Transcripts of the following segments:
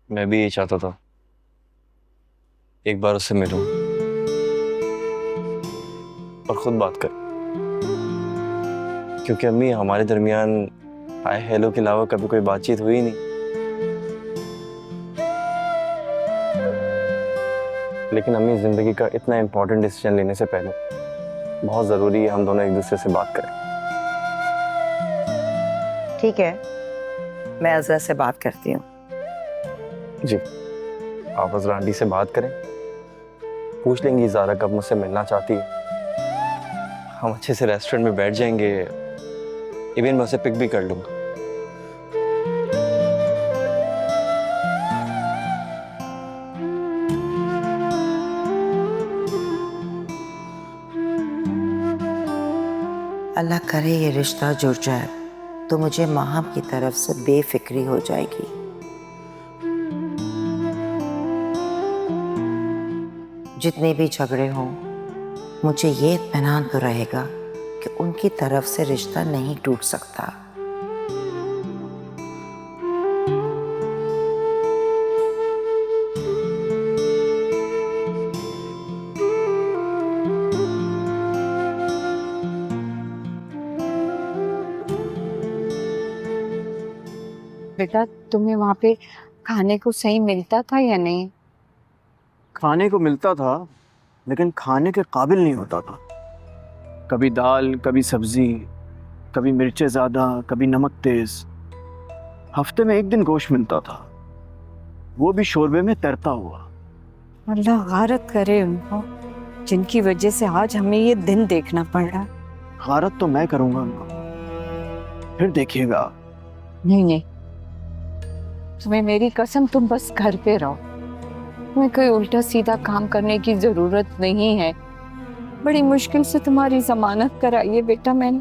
मैं भी यही चाहता था, एक बार उससे मिलूं और खुद बात कर, क्योंकि अम्मी हमारे दरमियान हाय हेलो के अलावा कभी कोई बातचीत हुई नहीं। लेकिन अम्मी, जिंदगी का इतना इम्पोर्टेंट डिसीजन लेने से पहले बहुत जरूरी है हम दोनों एक दूसरे से बात करें। ठीक है, मैं अज़रा से बात करती हूँ। जी, आप अज़रा आंटी से बात करें, पूछ लेंगी ज़ारा कब मुझसे मिलना चाहती है। हम अच्छे से रेस्टोरेंट में बैठ जाएंगे, इवन मैं उसे पिक भी कर लूंगा। अल्लाह करे ये रिश्ता जुड़ जाए तो मुझे माहम की तरफ से बेफिक्री हो जाएगी। जितने भी झगड़े हों, मुझे ये इत्मीनान तो रहेगा कि उनकी तरफ से रिश्ता नहीं टूट सकता। बेटा, तुम्हें वहाँ पे खाने को सही मिलता था या नहीं? खाने को मिलता था, लेकिन खाने के काबिल नहीं होता था। कभी दाल, कभी सब्जी, कभी मिर्चें ज़्यादा, कभी नमक तेज़। हफ्ते में एक दिन गोश्त मिलता था, वो भी शोरबे में तैरता हुआ। अल्लाह गारत करे उनको, जिनकी वजह से आज हमें ये दिन देखना पड़ रहा। गारत तो मैं करूँगा ना, फिर देखिएगा। नहीं नहीं, तुम्हें मेरी कसम, तुम बस घर पे रहो। तुम्हें कोई उल्टा सीधा काम करने की जरूरत नहीं है। बड़ी मुश्किल से तुम्हारी जमानत कराई है बेटा मैंने।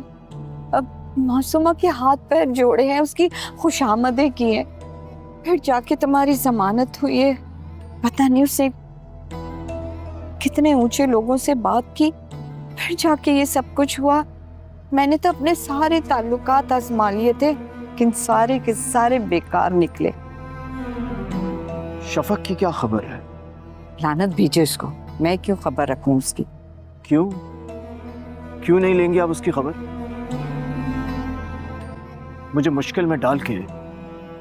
अब मासूमा के हाथ पैर जोड़े हैं, उसकी खुशामदें की है, फिर जाके तुम्हारी जमानत हुई है। पता नहीं उससे कितने ऊंचे लोगों से बात की, फिर जाके ये सब कुछ हुआ। मैंने तो अपने सारे ताल्लुकात आजमा लिए थे, लेकिन सारे के सारे बेकार निकले। शफक की क्या खबर है? लानत भेजे उसको, मैं क्यों खबर रखूं उसकी? क्यों क्यों नहीं लेंगे आप उसकी खबर? मुझे मुश्किल में डाल के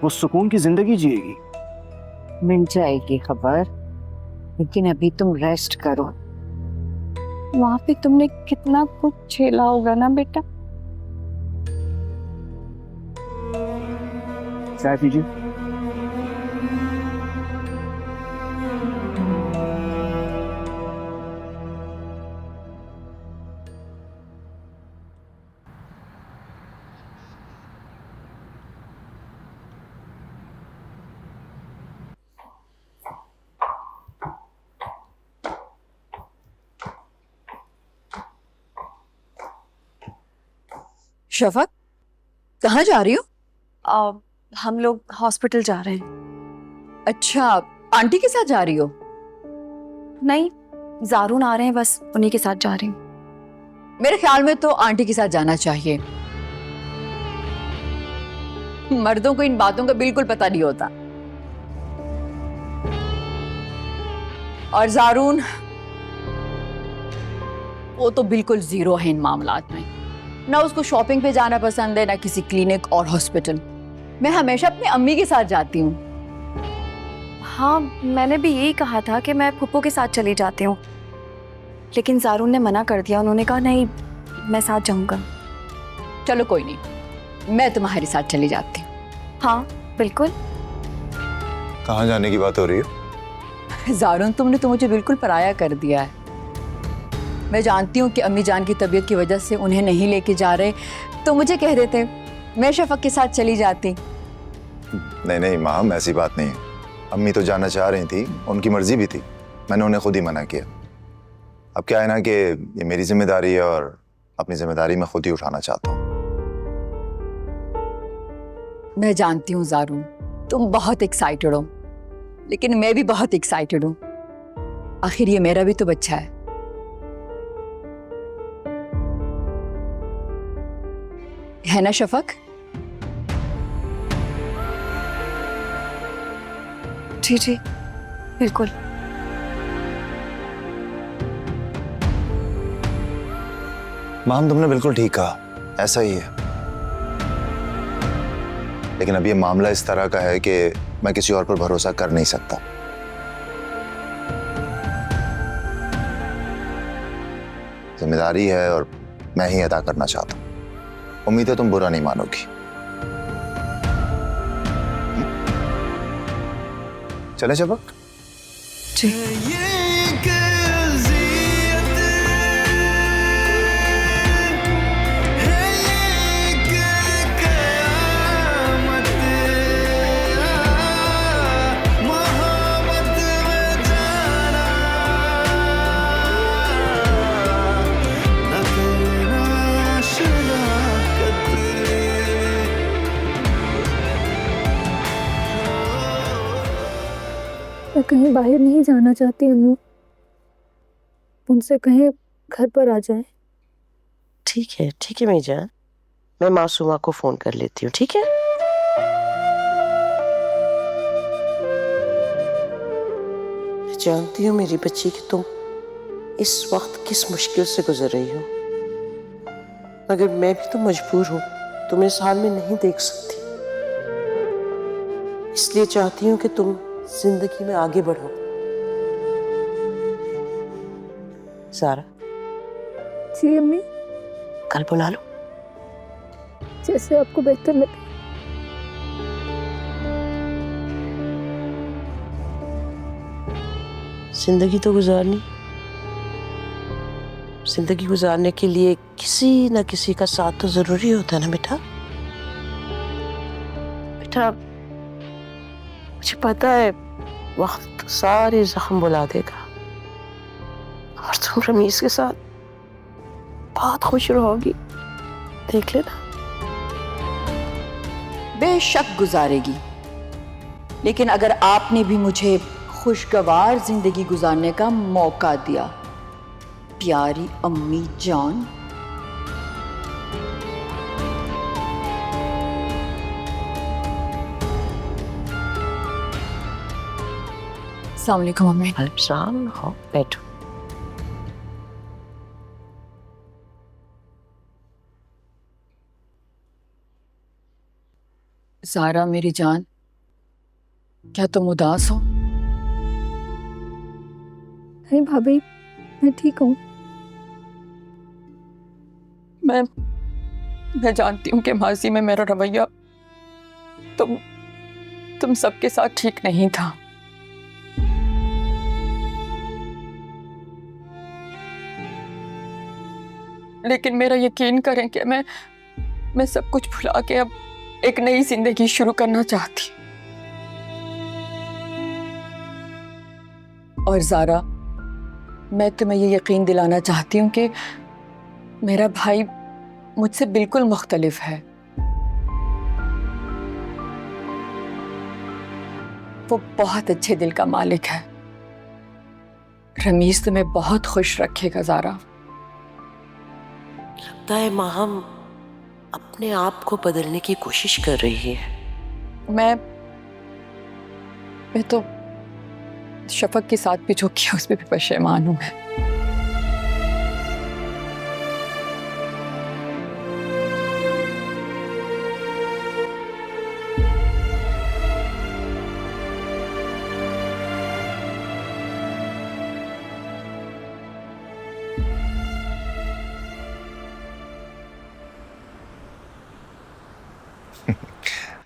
वो सुकून की जिंदगी जिएगी। मिल जाएगी खबर, लेकिन अभी तुम रेस्ट करो। वहां पे तुमने कितना कुछ झेला होगा ना बेटा। चाय पीजिए। शफक, कहाँ जा रही हो? हम लोग हॉस्पिटल जा रहे हैं। अच्छा, आंटी के साथ जा रही हो? नहीं, जारून आ रहे हैं, बस उन्हीं के साथ जा रही हूँ। मेरे ख्याल में तो आंटी के साथ जाना चाहिए। मर्दों को इन बातों का बिल्कुल पता नहीं होता। और जारून, वो तो बिल्कुल जीरो है इन मामलात में। ना उसको शॉपिंग पे जाना पसंद है, ना किसी क्लिनिक और हॉस्पिटल। मैं हमेशा अपनी अम्मी के साथ जाती हूँ। हाँ, मैंने भी यही कहा था कि मैं फूफो के साथ चली जाती हूँ, लेकिन जारून ने मना कर दिया। उन्होंने कहा नहीं, मैं साथ जाऊँगा। चलो कोई नहीं, मैं तुम्हारे साथ चली जाती हूँ। हाँ बिल्कुल। कहाँ जाने की बात हो रही है? जारून, तुमने तो मुझे बिल्कुल पराया कर दिया है। मैं जानती हूँ कि अम्मी जान की तबीयत की वजह से उन्हें नहीं लेके जा रहे, तो मुझे कह देते, मैं शफक के साथ चली जाती। नहीं नहीं माम, ऐसी बात नहीं है। अम्मी तो जाना चाह रही थी, उनकी मर्जी भी थी, मैंने उन्हें खुद ही मना किया। अब क्या है ना कि ये मेरी जिम्मेदारी है और अपनी जिम्मेदारी मैं खुद ही उठाना चाहता हूँ। मैं जानती हूँ जारून, तुम बहुत एक्साइटेड हो, लेकिन मैं भी बहुत एक्साइटेड हूँ। आखिर ये मेरा भी तो बच्चा है ना शफक? जी जी बिल्कुल। माम तुमने बिल्कुल ठीक कहा, ऐसा ही है। लेकिन अब ये मामला इस तरह का है कि मैं किसी और पर भरोसा कर नहीं सकता। जिम्मेदारी है और मैं ही अदा करना चाहता हूं। उम्मीद है तुम बुरा नहीं मानोगी। चले शफक? जी मैं कहीं बाहर नहीं जाना चाहती अम्मू। उनसे कहें घर पर आ जाएं। ठीक है मीजान, मैं मासूमा को फोन कर लेती हूँ, ठीक है? मैं जानती हूँ मेरी बच्ची कि तुम इस वक्त किस मुश्किल से गुजर रही हो, मगर मैं भी तो मजबूर हूँ, तुम्हें इस हाल में नहीं देख सकती। इसलिए चाहती हूँ कि तुम जिंदगी में आगे बढ़ो। सारा, जी अम्मी, कल बुला लो। जैसे आपको बेहतर लगे। जिंदगी तो गुजारनी, जिंदगी गुजारने के लिए किसी न किसी का साथ तो जरूरी होता है ना बेटा। बेटा मुझे पता है वक्त सारे जख्म बुला देगा और तुम रमीज के साथ बहुत खुश रहोगी, देख लेना। बेशक गुजारेगी, लेकिन अगर आपने भी मुझे खुशगवार जिंदगी गुजारने का मौका दिया, प्यारी अम्मी जान। अस्सलाम वालेकुम अम्मी। अलैकुम, हो बैठो। ज़ारा मेरी जान, क्या तुम उदास हो? नहीं भाभी, मैं ठीक हूँ। मैं जानती हूँ कि माजी में मेरा रवैया तुम सबके साथ ठीक नहीं था, लेकिन मेरा यकीन करें कि मैं सब कुछ भुला के अब एक नई जिंदगी शुरू करना चाहती। और ज़ारा, मैं तुम्हें ये यकीन दिलाना चाहती हूँ कि मेरा भाई मुझसे बिल्कुल मुख्तलिफ है। वो बहुत अच्छे दिल का मालिक है। रमीज तुम्हें बहुत खुश रखेगा ज़ारा। लगता है माहम अपने आप को बदलने की कोशिश कर रही है। मैं तो शफक के साथ भी जो किया उस पर भी पशेमान हूं मैं।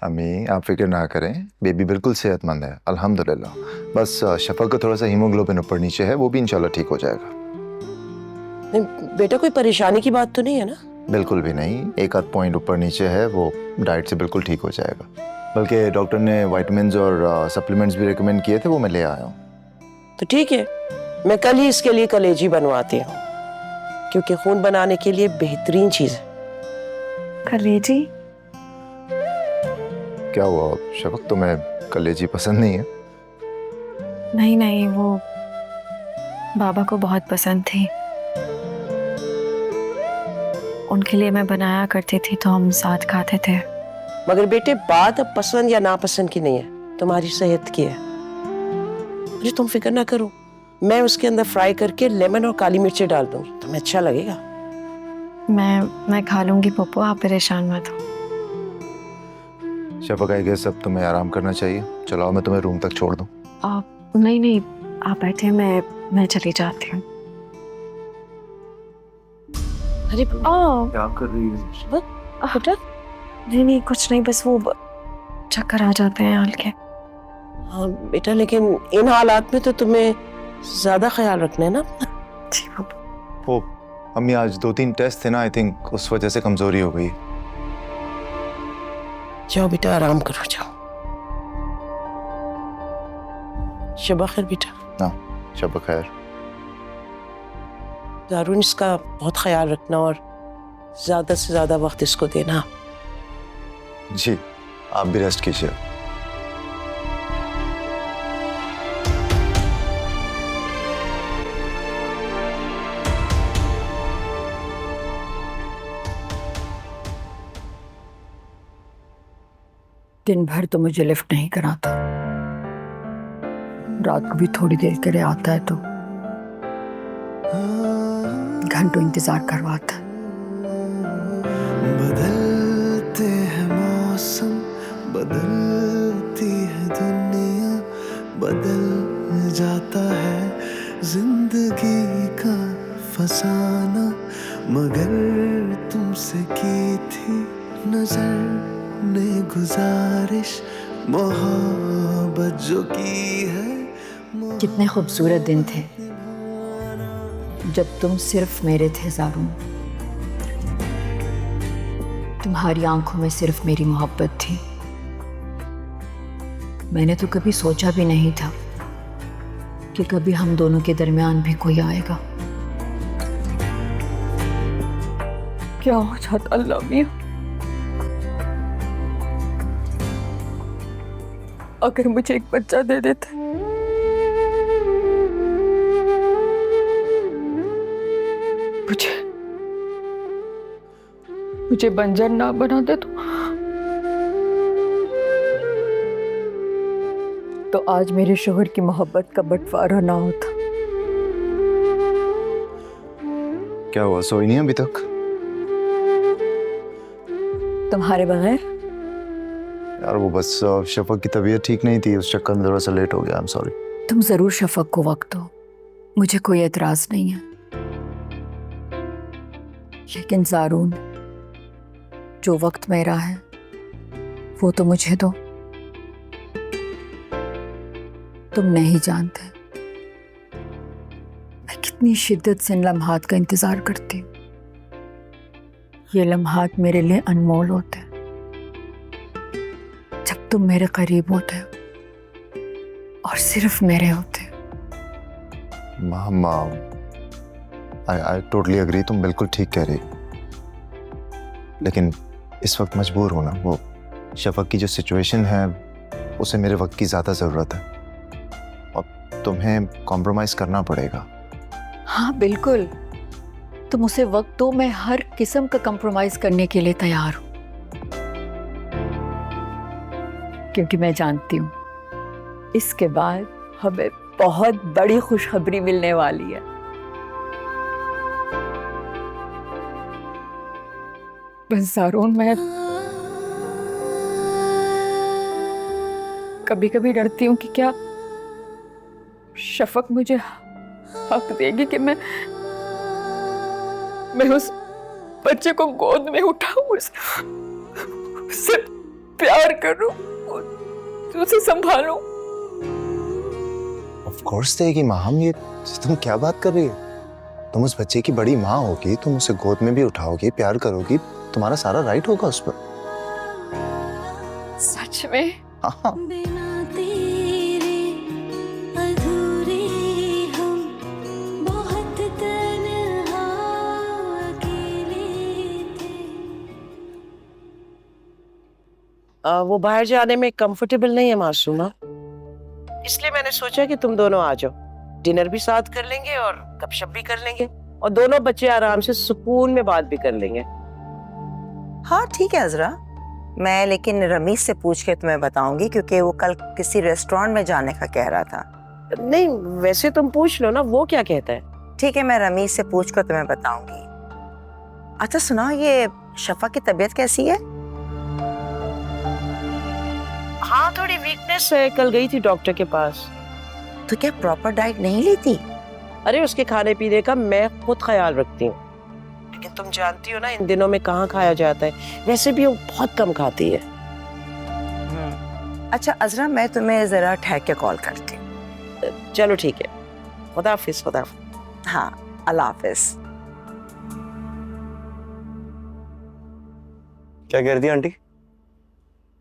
अम्मी आप फिक्र ना करें, बेबी बिल्कुल सेहतमंद है अल्हम्दुलिल्लाह। बस शफक का थोड़ा सा हीमोग्लोबिन ऊपर नीचे है, वो भी इंशाल्लाह ठीक हो जाएगा। नहीं बेटा, कोई परेशानी की बात तो नहीं है ना? बिल्कुल भी नहीं, एक आध पॉइंट ऊपर नीचे है, वो डाइट से बिल्कुल ठीक हो जाएगा। बल्कि डॉक्टर ने विटामिन्स और सप्लीमेंट्स भी रिकमेंड किए थे, वो मैं ले आया हूँ। तो ठीक है, मैं कल ही इसके लिए कलेजी बनवाती हूँ, क्योंकि खून बनाने के लिए बेहतरीन चीज है कलेजी। क्या हुआ शफक, तुम्हें कलेजी पसंद नहीं है? नहीं नहीं, वो बाबा को बहुत पसंद थी, उनके लिए मैं बनाया करती थी तो हम साथ खाते थे। मगर बेटे बात अब पसंद या नापसंद की नहीं है, तुम्हारी सेहत की है। अरे तुम फिक्र ना करो, मैं उसके अंदर फ्राई करके लेमन और काली मिर्ची डाल दूंगी, तुम्हें अच्छा लगेगा। मैं खा लूंगी पप्पू, आप परेशान मत हो। शफक आई गेस अब तुम्हें आराम करना चाहिए। चलो आओ, मैं तुम्हें रूम तक छोड़ दूँ। आप नहीं, आप बैठे, मैं चली जाती हूँ। अरे क्या कर रही है? बेटा, नहीं कुछ नहीं, बस वो चक्कर आ जाते हैं हल्के। हाँ बेटा, लेकिन इन हालात में तो तुम्हें ज्यादा ख्याल रखना है ना। जी पप्पू। ओ अम्मी, आज 2-3 टेस्ट थे ना, आई थिंक उस वजह से कमजोरी हो गई। जाओ बेटा, आराम करो, जाओ। शबा खैर बेटा। ना शब खैर। दारून, इसका बहुत ख्याल रखना और ज्यादा से ज्यादा वक्त इसको देना। जी, आप भी रेस्ट कीजिए। दिन भर तो मुझे लिफ्ट नहीं कराता, रात को भी थोड़ी देर के लिए आता है तो घंटों इंतजार करवाता है। बदलते हैं मौसम, बदलती है दुनिया, बदल जाता है जिंदगी का फसाना, मगर तुमसे की थी नजर ने गुजारिश, मोहब्बत जो की है। कितने खूबसूरत दिन थे जब तुम सिर्फ मेरे थे ज़ारून। तुम्हारी आंखों में सिर्फ मेरी मोहब्बत थी। मैंने तो कभी सोचा भी नहीं था कि कभी हम दोनों के दरमियान भी कोई आएगा। क्या हो जाता अल्लाह मियां अगर मुझे एक बच्चा दे देते। मुझे बंजर ना बना दे तो आज मेरे शोहर की मोहब्बत का बंटवारा ना होता। क्या हुआ, सोई नहीं अभी तक? तुम्हारे बगैर? यार वो बस शफक की तबीयत ठीक नहीं थी, उस चक्कर में थोड़ा सा लेट हो गया। I am sorry. तुम जरूर शफक को वक्त दो, मुझे कोई एतराज नहीं है, लेकिन ज़ारून जो वक्त मेरा है वो तो मुझे दो। तुम नहीं जानते मैं कितनी शिद्दत से इन लम्हात का इंतजार करती हूँ। ये लम्हात मेरे लिए अनमोल होते हैं जब तुम मेरे करीब होते हो और सिर्फ मेरे होते हो। मामा, आई टोटली एग्री, तुम बिल्कुल ठीक कह रही, लेकिन इस वक्त मजबूर होना। वो शफक की जो सिचुएशन है उसे मेरे वक्त की ज़्यादा ज़रूरत है और तुम्हें कॉम्प्रोमाइज़ करना पड़ेगा। हाँ बिल्कुल, तुम उसे वक्त दो, मैं हर किस्म का कॉम्प्रोमाइज़ करने के लिए तैयार हूँ, क्योंकि मैं जानती हूँ इसके बाद हमें बहुत बड़ी खुशखबरी मिलने वाली है। बस ज़ारून, मैं कभी कभी डरती हूँ कि क्या शफक मुझे हक देगी कि मैं उस बच्चे को गोद में उठाऊं, उससे प्यार करूं, उसे संभालूं। ऑफ कोर्स देगी माँ, हम ये तुम क्या बात कर रही हो? तुम उस बच्चे की बड़ी माँ होगी, तुम उसे गोद में भी उठाओगी, प्यार करोगी, तुम्हारा सारा राइट होगा उस पर। सच में? हाँ। वो बाहर जाने में कंफर्टेबल नहीं है मासूमा, इसलिए मैंने सोचा कि तुम दोनों आ जाओ, डिनर भी साथ कर लेंगे और गपशप भी कर लेंगे और दोनों बच्चे आराम से सुकून में बात भी कर लेंगे। हाँ ठीक है अजरा, मैं लेकिन रमीज से पूछ के तुम्हें बताऊंगी, क्योंकि वो कल किसी रेस्टोरेंट में जाने का कह रहा था। नहीं, वैसे तुम पूछ लो ना, वो क्या कहता है। ठीक है, मैं रमीज से पूछ कर तुम्हें बताऊंगी। अच्छा सुनाओ, ये शफा की तबीयत कैसी है? हाँ, थोड़ी वीकनेस है, कल गई थी डॉक्टर के पास। तो क्या प्रॉपर डाइट नहीं लेती? अरे उसके खाने पीने का मैं खुद ख्याल रखती हूँ, लेकिन तुम जानती हो ना इन दिनों में कहाँ खाया जाता है। वैसे भी वो बहुत कम खाती है। अच्छा अजरा, मैं तुम्हें जरा ठहर के कॉल करती हूँ। चलो ठीक है, खुदा हाफिज। खुदा हाफिज। हाँ, अल्लाह हाफिज। क्या कह रही थी आंटी?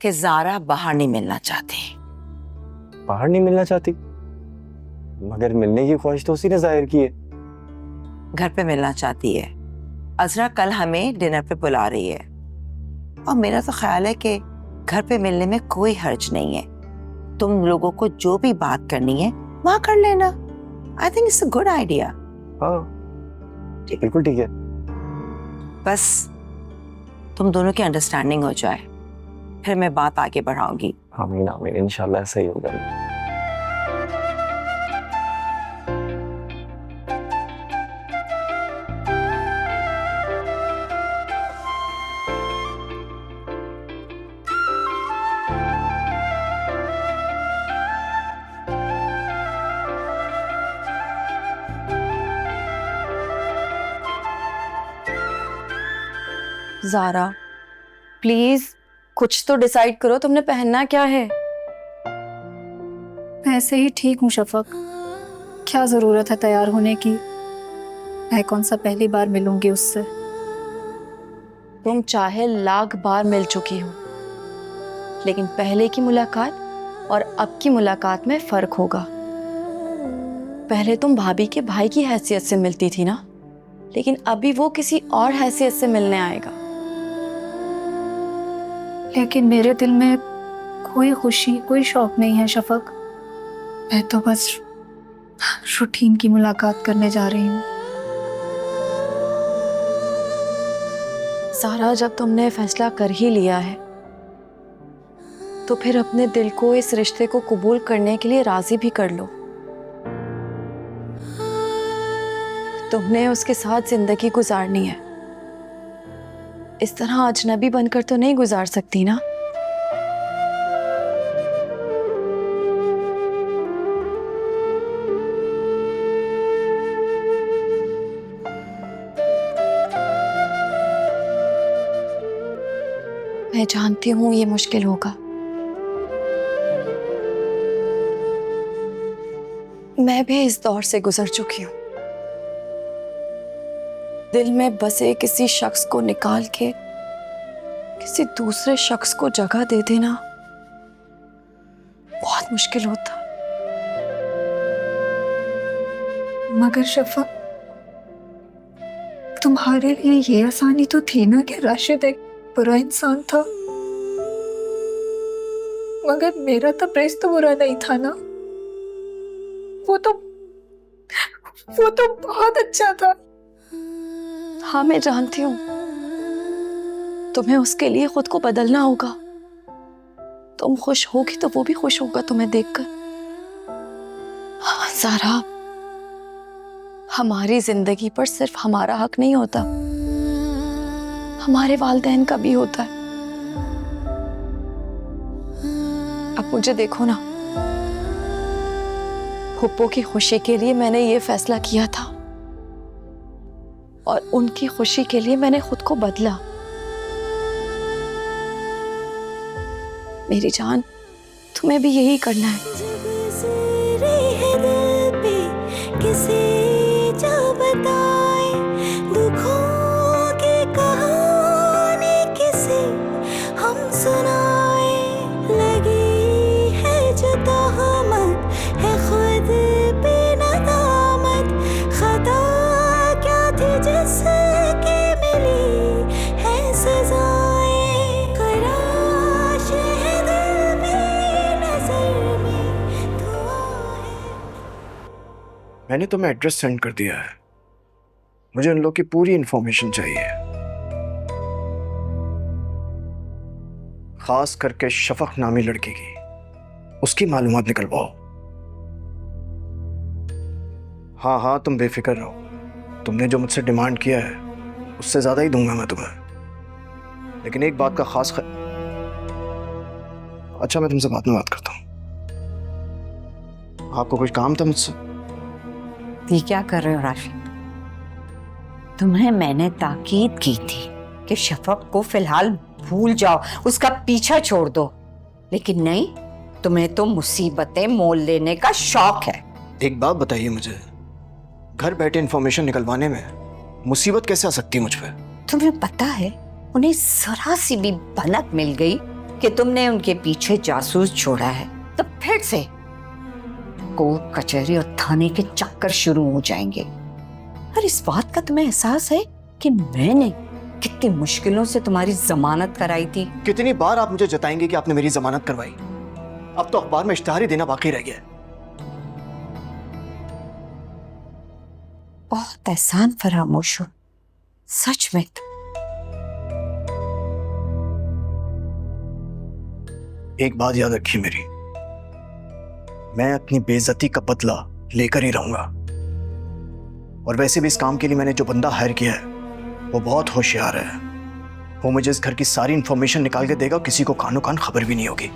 कि जारा बाहर नहीं मिलना चाहती। बाहर नहीं मिलना चाहती? मगर मिलने की ख्वाहिश तो उसी ने जाहिर की है। घर पे मिलना चाहती है। अजरा कल हमें डिनर पे बुला रही है, और मेरा तो ख्याल है कि घर पे मिलने में कोई हर्ज नहीं है। तुम लोगों को जो भी बात करनी है वहां कर लेना। I think it's a good idea. हाँ बिल्कुल ठीक है। बस तुम दोनों की अंडरस्टैंडिंग हो जाए, फिर मैं बात आगे बढ़ाऊंगी। आमीन आमीन, इंशाल्लाह सही होगा। ज़ारा प्लीज कुछ तो डिसाइड करो, तुमने पहनना क्या है। मैं ऐसे ही ठीक हूँ शफक, क्या ज़रूरत है तैयार होने की। मैं कौन सा पहली बार मिलूंगी उससे। तुम चाहे लाख बार मिल चुकी हो, लेकिन पहले की मुलाकात और अब की मुलाकात में फ़र्क होगा। पहले तुम भाभी के भाई की हैसियत से मिलती थी ना, लेकिन अभी वो किसी और हैसियत से मिलने आएगा। लेकिन मेरे दिल में कोई खुशी, कोई शौक नहीं है शफक। मैं तो बस रूटीन की मुलाकात करने जा रही हूँ। सारा, जब तुमने फैसला कर ही लिया है तो फिर अपने दिल को इस रिश्ते को कबूल करने के लिए राजी भी कर लो। तुमने उसके साथ जिंदगी गुजारनी है, इस तरह अजनबी बनकर तो नहीं गुजार सकती ना। मैं जानती हूँ ये मुश्किल होगा। मैं भी इस दौर से गुजर चुकी हूँ। दिल में बसे किसी शख्स को निकाल के किसी दूसरे शख्स को जगह दे देना बहुत मुश्किल होता। मगर शफक, तुम्हारे लिए ये आसानी तो थी ना कि राशिद एक बुरा इंसान था, मगर मेरा तबरेज़ तो बुरा नहीं था ना। वो तो बहुत अच्छा था। हाँ मैं जानती हूँ, तुम्हें उसके लिए खुद को बदलना होगा। तुम खुश होगी तो वो भी खुश होगा तुम्हें देखकर। हाँ, ज़ारा, हमारी जिंदगी पर सिर्फ हमारा हक नहीं होता, हमारे वालिदैन का भी होता है। अब मुझे देखो ना, फुप्पो की खुशी के लिए मैंने ये फैसला किया था और उनकी खुशी के लिए मैंने खुद को बदला। मेरी जान, तुम्हें भी यही करना है। किसी जा बताए दुखों की कहानी, किसी हम सुनाए। लगी है जो तहमत है खुद पे नदामत, खता क्या थी जिसकी मिली है सजाएं। खराश है दिल में, नजर में धुआं है। मैंने तुम्हें एड्रेस सेंड कर दिया है, मुझे उन लोग की पूरी इंफॉर्मेशन चाहिए, खास करके शफक नामी लड़की की, उसकी मालूमात निकलवाओ। हाँ हाँ, तुम बेफिक्र रहो। तुमने जो मुझसे डिमांड किया है उससे ज़्यादा ही दूंगा मैं तुम्हें। लेकिन एक बात का खास अच्छा, मैं तुमसे बाद में बात करता हूँ। आपको कुछ काम था मुझसे? ये क्या कर रहे हो राशिद? तुम्हें मैंने ताकीद की थी कि शफक को फिलहाल भूल जाओ, उसका पीछा छोड़ दो, लेकिन नहीं, तुम्हें तो मुसीबतें मोल लेने का शौक है। एक बात बताइए मुझे, घर बैठे इंफॉर्मेशन निकलवाने में मुसीबत कैसे आ सकती है मुझ पे? तुम्हें पता है, उन्हें जरा सी भी भनक मिल गई कि तुमने उनके पीछे जासूस छोड़ा है तो फिर से कोर्ट कचहरी और थाने के चक्कर शुरू हो जाएंगे। और इस बात का तुम्हें एहसास है कि मैंने कितनी मुश्किलों से तुम्हारी जमानत कराई थी? कितनी बार आप मुझे जताएंगे कि आपने मेरी जमानत करवाई? अब तो अखबार में इश्तिहार ही देना बाकी रह गया है। बहुत एहसान फरामोश हो, सच में। एक बात याद रखिए मेरी, मैं अपनी बेइज्जती का बदला लेकर ही रहूंगा। और वैसे भी इस काम के लिए मैंने जो बंदा हायर किया है वो बहुत होशियार है। वो मुझे इस घर की सारी इंफॉर्मेशन निकाल के देगा, किसी को कानो कान खबर भी नहीं होगी।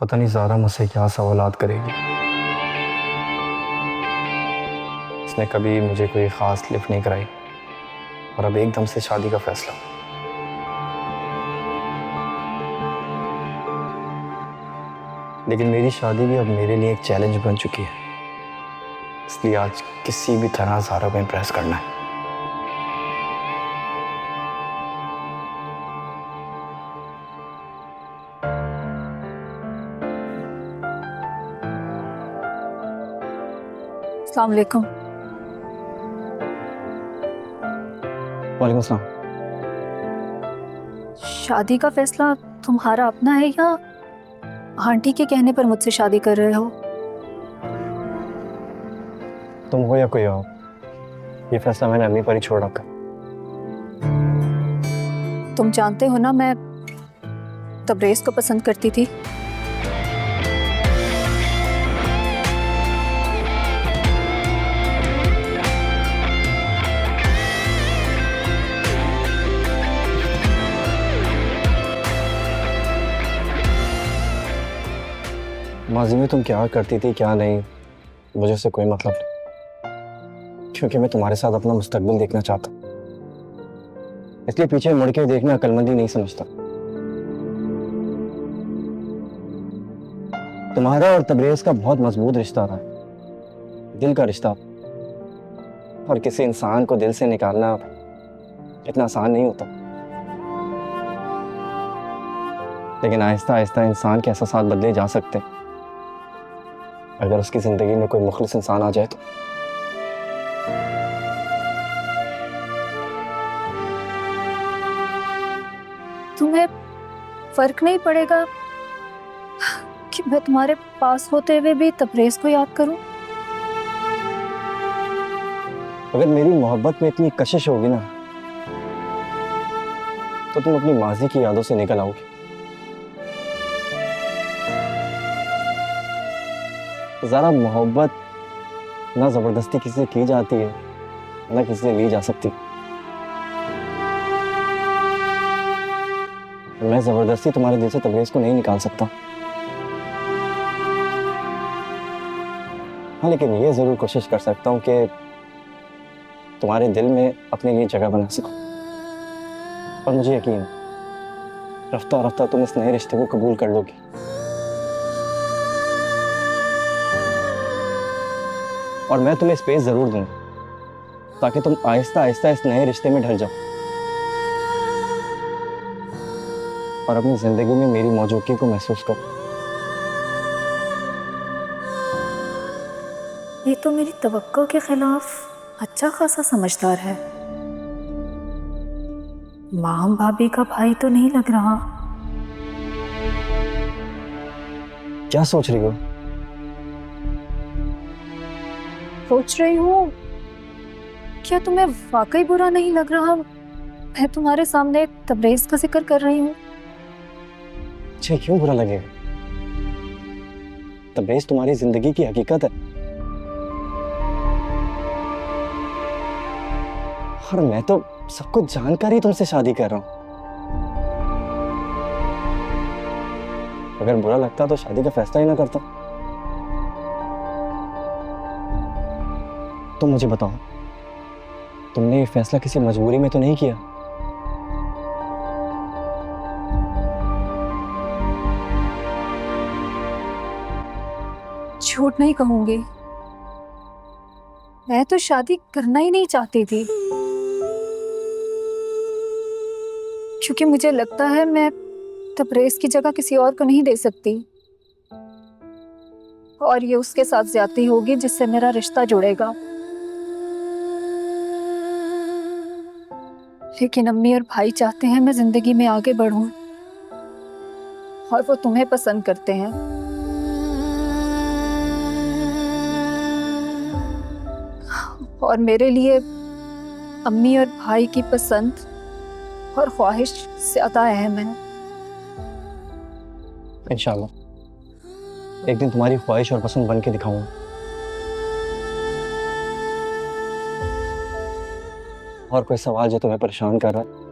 पता नहीं ज़ारा मुझसे क्या सवालात करेगी। इसने कभी मुझे कोई ख़ास लिफ्ट नहीं कराई और अब एकदम से शादी का फैसला। लेकिन मेरी शादी भी अब मेरे लिए एक चैलेंज बन चुकी है, इसलिए आज किसी भी तरह ज़ारा को इम्प्रेस करना है। अस्सलाम वालेकुम। वालेकुम सलाम। शादी का फैसला तुम्हारा अपना है या आंटी के कहने पर मुझसे शादी कर रहे हो? तुम हो या कोई और, ये फैसला मैंने अम्मी पर ही छोड़ रखा। तुम जानते हो ना, मैं तबरेज़ को पसंद करती थी। माजी में तुम क्या करती थी क्या नहीं, मुझे उससे कोई मतलब नहीं, क्योंकि मैं तुम्हारे साथ अपना मुस्तकबिल देखना चाहता, इसलिए पीछे मुड़ के देखना अक्लमंदी नहीं समझता। तुम्हारा और तबरेज़ का बहुत मजबूत रिश्ता रहा है, दिल का रिश्ता, और किसी इंसान को दिल से निकालना इतना आसान नहीं होता। लेकिन आहिस्ता आहिस्ता इंसान के एहसास बदले जा सकते हैं अगर उसकी जिंदगी में कोई मुखलिस इंसान आ जाए तो। तुम्हें फर्क नहीं पड़ेगा कि मैं तुम्हारे पास होते हुए भी तबरेज़ को याद करूं? अगर मेरी मोहब्बत में इतनी कशिश होगी ना, तो तुम अपनी माजी की यादों से निकल आओगे। ज़रा मोहब्बत ना ज़बरदस्ती किसी से की जाती है, ना किसी से ली जा सकती। मैं ज़बरदस्ती तुम्हारे दिल से तबरेज़ को नहीं निकाल सकता। हाँ, लेकिन ये ज़रूर कोशिश कर सकता हूँ कि तुम्हारे दिल में अपने लिए जगह बना सकूं। और मुझे यकीन है, रफ्ता रफ्ता तुम इस नए रिश्ते को कबूल कर लोगी। और मैं तुम्हें स्पेस जरूर दूंगा ताकि तुम आहिस्ता आहिस्ता इस नए रिश्ते में ढल जाओ और अपनी जिंदगी में मेरी मौजूदगी को महसूस करो। ये तो मेरी तवक्को के खिलाफ अच्छा खासा समझदार है। माम भाभी का भाई तो नहीं लग रहा। क्या सोच रही हो? सोच रही हूँ, क्या तुम्हें वाकई बुरा नहीं लग रहा मैं तुम्हारे सामने तबरेज का जिक्र कर रही हूँ? मुझे क्यों बुरा लगेगा? तबरेज तुम्हारी जिंदगी की हकीकत है, और मैं तो सब कुछ जानकर ही तुमसे शादी कर रहा हूं। अगर बुरा लगता तो शादी का फैसला ही ना करता। तुम मुझे बताओ, तुमने ये फैसला किसी मजबूरी में तो नहीं किया? झूठ नहीं कहूंगी, मैं तो शादी करना ही नहीं चाहती थी, क्योंकि मुझे लगता है मैं तबरेज की जगह किसी और को नहीं दे सकती, और ये उसके साथ ज्यादती होगी जिससे मेरा रिश्ता जुड़ेगा। लेकिन अम्मी और भाई चाहते हैं मैं जिंदगी में आगे बढ़ूं, और वो तुम्हें पसंद करते हैं। और मेरे लिए अम्मी और भाई की पसंद और ख्वाहिश ज्यादा अहम है। इंशाल्लाह एक दिन तुम्हारी ख्वाहिश और पसंद बन के दिखाऊंगा। और कोई सवाल जो तुम्हें परेशान कर रहा है?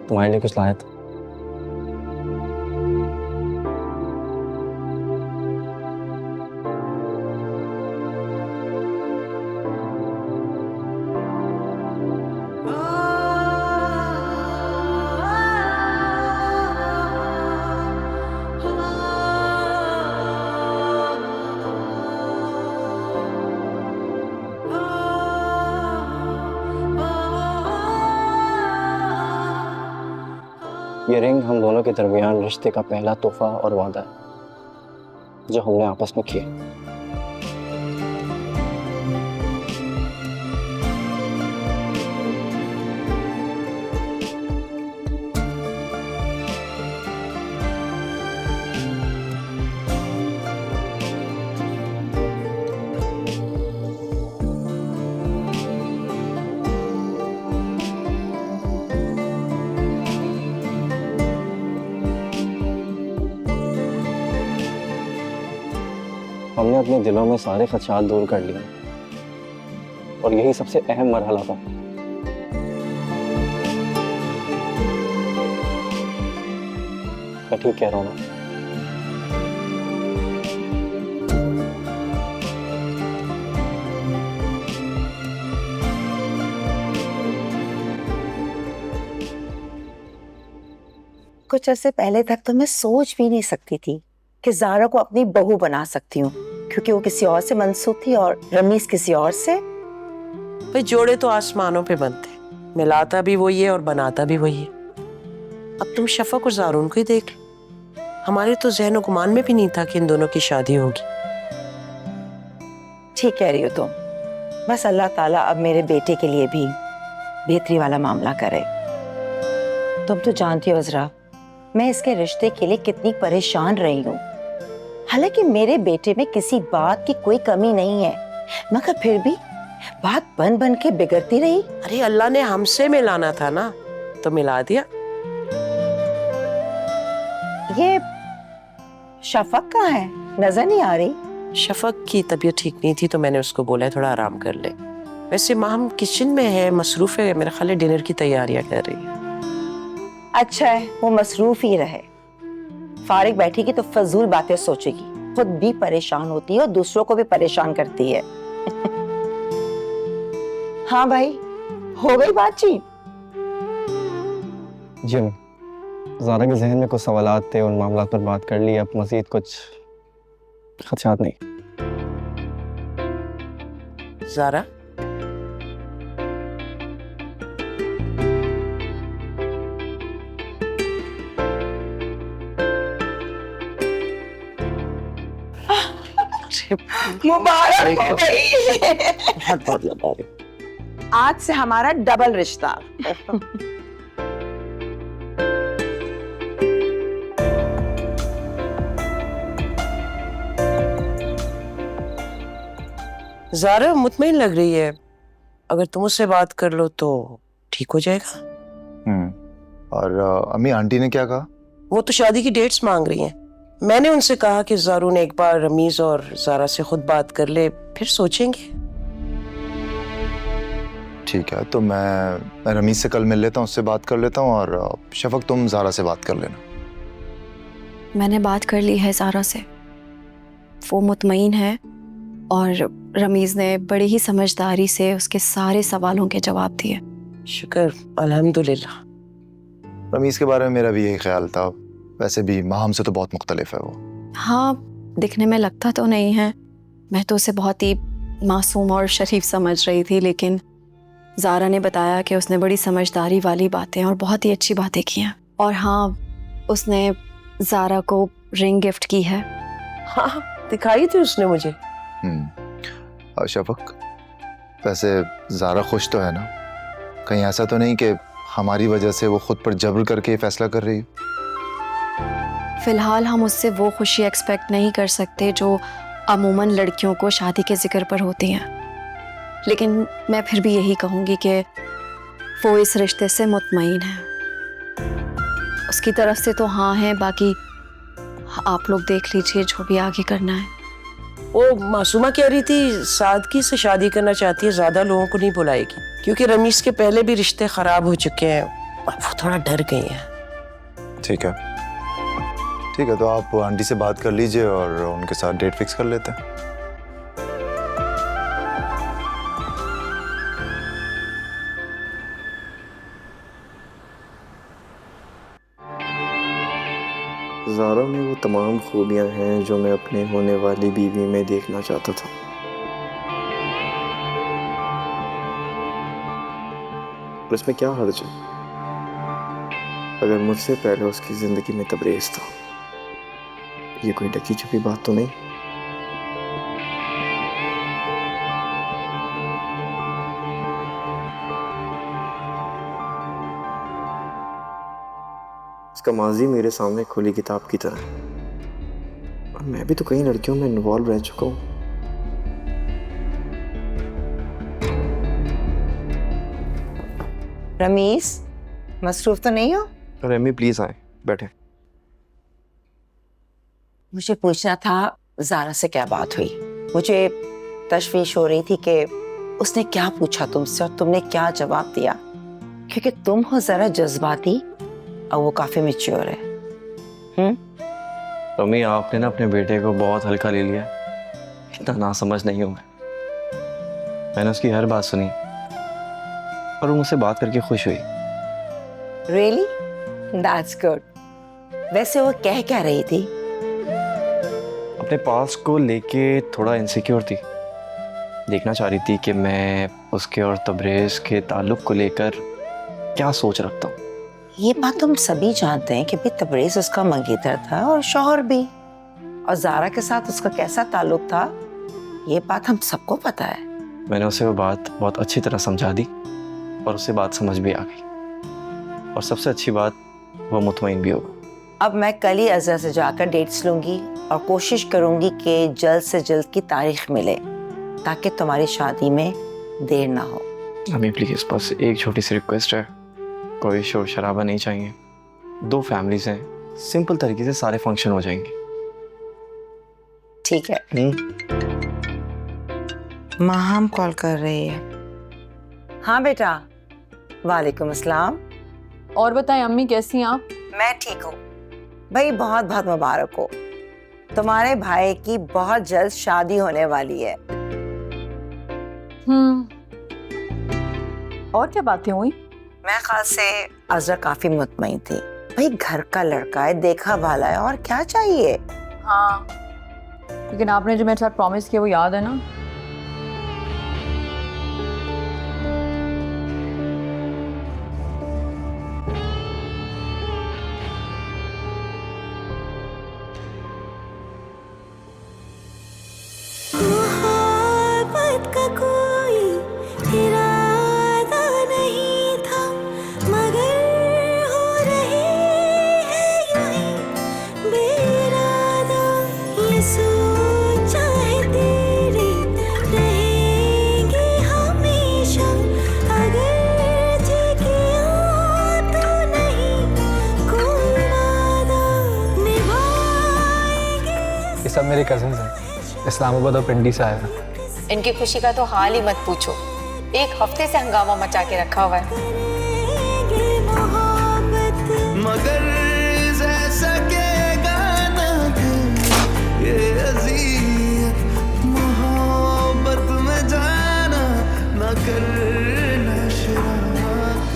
तुम्हारे लिए कुछ लाया था। ये रिंग हम दोनों के दरमियान रिश्ते का पहला तोहफा और वादा है जो हमने आपस में किया। हमने अपने दिलों में सारे खदशात दूर कर लिए, और यही सबसे अहम मरहला था। मैं ठीक कह रहा हूँ ना? कुछ अर्से पहले तक तो मैं सोच भी नहीं सकती थी कि ज़ारा को अपनी बहू बना सकती हूँ, क्योंकि वो किसी और से मंसूब थी और रमीज किसी और से। भाई जोड़े तो आसमानों पे बनते, मिलाता भी वही है और बनाता भी वही है। अब तुम शफक और ज़ारून को ही देख लो, हमारे तो ज़हन और गुमान में भी नहीं था कि इन दोनों की शादी होगी। ठीक कह रही हो तुम, बस अल्लाह ताला अब मेरे बेटे के लिए भी बेहतरी वाला मामला करे। तुम तो जानती हो अज़रा, मैं इसके रिश्ते के लिए कितनी परेशान रही हूँ। हालांकि मेरे बेटे में किसी बात की कोई कमी नहीं है, मगर फिर भी बात बन बन के बिगड़ती रही। अरे अल्लाह ने हमसे मिलाना था ना, तो मिला दिया। ये शफक कहाँ है? नजर नहीं आ रही। शफक की तबीयत ठीक नहीं थी तो मैंने उसको बोला थोड़ा आराम कर ले। वैसे माम किचन में है, मसरूफ है, मेरा ख्याल है डिनर की तैयारियां कर रही है। अच्छा है, वो मसरूफ ही रहे। फारिग बैठेगी तो फजूल बातें सोचेगी, खुद भी परेशान होती है और दूसरों को भी परेशान करती है। हाँ भाई, हो गई बातचीत? जी अम्मी, ज़ारा के जहन में कुछ सवालात थे, उन मामलात पर बात कर ली। अब मज़ीद कुछ खदशात नहीं। ज़ारा, मुबारक हो गई। बहुत बहुत मुबारक। आज से हमारा डबल रिश्ता। ज़ारा मुतमईन लग रही है, अगर तुम उससे बात कर लो तो ठीक हो जाएगा। और अम्मी आंटी ने क्या कहा? वो तो शादी की डेट्स मांग रही हैं। मैंने उनसे कहा कि ज़ारू ने एक बार रमीज और ज़ारा से खुद बात कर ले, फिर सोचेंगे। ठीक है, तो मैं रमीज से कल मिल लेता हूँ, उससे बात कर लेता हूँ, और शफक तुम ज़ारा से बात कर लेना। मैंने बात कर ली है ज़ारा से, वो मुतमईन है और रमीज़ ने बड़ी ही समझदारी से उसके सारे सवालों के जवाब दिए। शुक्र, अल्हम्दुलिल्लाह। रमीज के बारे में मेरा भी यही ख्याल था, वैसे भी माहम से तो बहुत मुख्तलिफ है वो। हाँ, दिखने में लगता तो नहीं है, मैं तो उसे बहुत ही मासूम और शरीफ समझ रही थी, लेकिन ज़ारा ने बताया कि उसने बड़ी समझदारी वाली बातें और बहुत ही अच्छी बातें की हैं। और हाँ, उसने ज़ारा को रिंग गिफ्ट की है। हाँ, दिखाई थी उसने मुझे। और शफक, वैसे ज़ारा खुश तो है ना? कहीं ऐसा तो नहीं कि हमारी वजह से वो खुद पर जबर करके ये फैसला कर रही है? फ़िलहाल हम उससे वो खुशी एक्सपेक्ट नहीं कर सकते जो अमूमन लड़कियों को शादी के ज़िक्र पर होती हैं, लेकिन मैं फिर भी यही कहूँगी कि वो इस रिश्ते से मुतमईन है। उसकी तरफ से तो हाँ है, बाकी आप लोग देख लीजिए जो भी आगे करना है। वो मासूमा कह रही थी सादगी से शादी करना चाहती है, ज्यादा लोगों को नहीं बुलाएगी, क्योंकि रमीज के पहले भी रिश्ते खराब हो चुके हैं और वो थोड़ा डर गई हैं। ठीक है, ठीक है, तो आप आंटी से बात कर लीजिए और उनके साथ डेट फिक्स कर लेते हैं। ज़ारा में वो तमाम खूबियां हैं जो मैं अपने होने वाली बीवी में देखना चाहता था। और इसमें क्या हर्ज है अगर मुझसे पहले उसकी ज़िंदगी में तबरेज़ था? ये कोई ढकी छुपी बात तो नहीं। उसका माजी मेरे सामने खुली किताब की तरह है, और मैं भी तो कई लड़कियों में इन्वॉल्व रह चुका हूँ। रमीज, मसरूफ तो नहीं हो? रेमी प्लीज आए, बैठे। मुझे पूछना था ज़ारा से क्या बात हुई। मुझे तशवीश हो रही थी कि उसने क्या पूछा तुमसे और तुमने क्या जवाब दिया, क्योंकि तुम हो ज़रा जज्बाती और वो काफी मैच्योर है। रमी, आपने ना अपने बेटे को बहुत हल्का ले लिया, इतना ना समझ नहीं हूं मैं। मैंने उसकी हर बात सुनी और वो मुझसे बात करके खुश हुई। Really? That's good. वैसे वो कह क्या रही थी? अपने पास को लेके थोड़ा इनसिक्योर थी, देखना चाह रही थी कि मैं उसके और तबरेज़ के ताल्लुक को लेकर क्या सोच रखता हूँ। ये बात तुम सभी जानते हैं कि भाई तबरेज़ उसका मंगेतर था और शौहर भी, और ज़ारा के साथ उसका कैसा ताल्लुक था ये बात हम सबको पता है। मैंने उसे वो बात बहुत अच्छी तरह समझा दी और उसे बात समझ भी आ गई, और सबसे अच्छी बात वो मुतमईन भी होगा। अब मैं कल ही अज़हर से जाकर डेट्स लूंगी और कोशिश करूंगी कि जल्द से जल्द की तारीख मिले ताकि तुम्हारी शादी में देर ना हो। हमें प्लीज बस एक छोटी सी रिक्वेस्ट है, कोई शोर शराबा नहीं चाहिए। 2 फैमिलीज हैं, सिंपल तरीके से सारे फंक्शन हो जाएंगे। ठीक है। माहम कॉल कर रही है। हाँ बेटा। वालेकुम अस्सलाम। और बताएं अम्मी, कैसी हैं आप? मैं ठीक हूँ भाई, बहुत बहुत मुबारक हो। तुम्हारे भाई की बहुत जल्द शादी होने वाली है। और क्या बातें हुई? मैं ख्याल से अज़हर काफी मुतमईन थी। भाई घर का लड़का है, देखा भाला है, और क्या चाहिए। हाँ, लेकिन आपने जो मेरे साथ प्रॉमिस किया वो याद है ना? सब मेरे कजिन्स हैं, इस्लामाबाद और पिंडी से आए हैं। इनकी खुशी का तो हाल ही मत पूछो, एक हफ्ते से हंगामा मचा के रखा हुआ है। करेंगे मोहब्बत मगर सकेगा ना दिल ये अज़ियत मोहब्बत में जाना ना करना शरारत।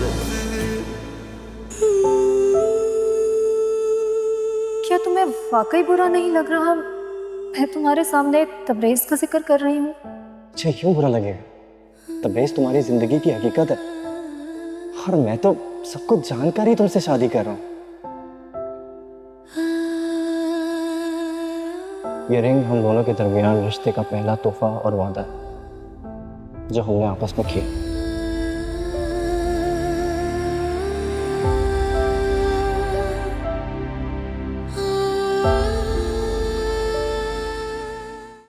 क्या तुम्हें वाकई बुरा नहीं लग रहा मैं तुम्हारे सामने तबरेज़ का जिक्र कर रही हूँ? अच्छा क्यों बुरा लगेगा? तबरेज़ तुम्हारी जिंदगी की हकीकत है और मैं तो सब कुछ जानकर ही तुमसे शादी कर रहा हूँ। ये रिंग हम दोनों के दरमियान रिश्ते का पहला तोहफा और वादा है जो हमने आपस में किया।